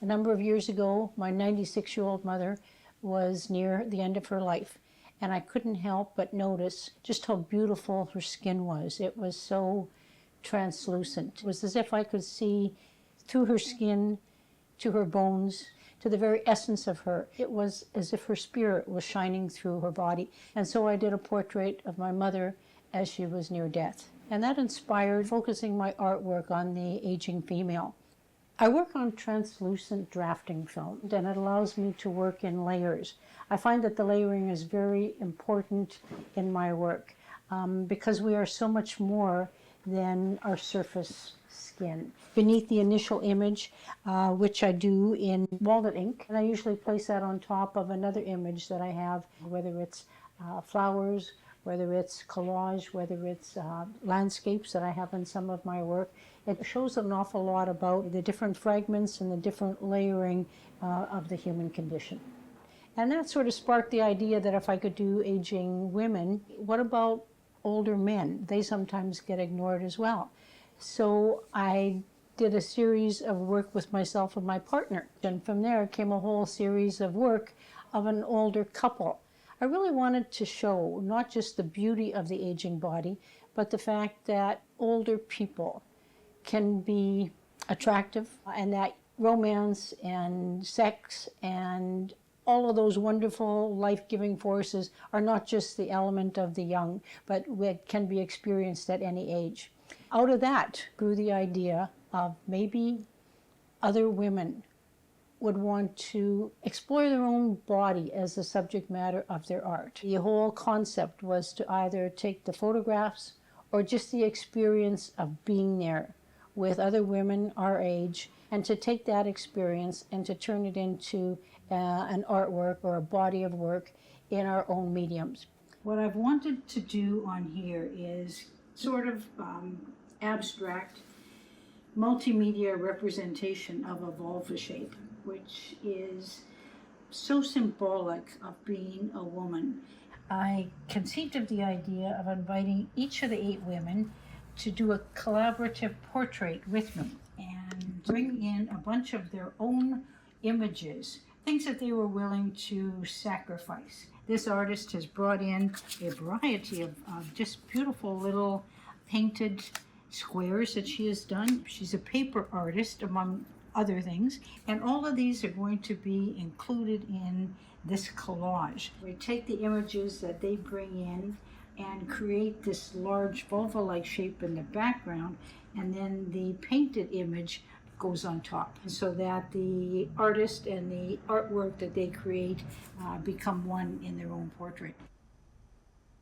A number of years ago, my 96-year-old mother was near the end of her life, and I couldn't help but notice just how beautiful her skin was. It was so translucent. It was as if I could see through her skin to her bones, to the very essence of her. It was as if her spirit was shining through her body. And so I did a portrait of my mother as she was near death. And that inspired focusing my artwork on the aging female. I work on translucent drafting film, and it allows me to work in layers. I find that the layering is very important in my work because we are so much more than our surface skin. Beneath the initial image, which I do in walnut ink, and I usually place that on top of another image that I have, whether it's flowers, whether it's collage, whether it's landscapes that I have in some of my work. It shows an awful lot about the different fragments and the different layering of the human condition. And that sort of sparked the idea that if I could do aging women, what about older men? They sometimes get ignored as well. So I did a series of work with myself and my partner. And from there came a whole series of work of an older couple. I really wanted to show not just the beauty of the aging body, but the fact that older people can be attractive, and that romance and sex and all of those wonderful life-giving forces are not just the element of the young, but can be experienced at any age. Out of that grew the idea of maybe other women would want to explore their own body as the subject matter of their art. The whole concept was to either take the photographs or just the experience of being there with other women our age, and to take that experience and to turn it into an artwork or a body of work in our own mediums. What I've wanted to do on here is sort of abstract multimedia representation of a vulva shape, which is so symbolic of being a woman. I conceived of the idea of inviting each of the 8 women to do a collaborative portrait with me and bring in a bunch of their own images, things that they were willing to sacrifice. This artist has brought in a variety of just beautiful little painted squares that she has done. She's a paper artist, among other things, and all of these are going to be included in this collage. We take the images that they bring in and create this large vulva-like shape in the background, and then the painted image goes on top, so that the artist and the artwork that they create become one in their own portrait.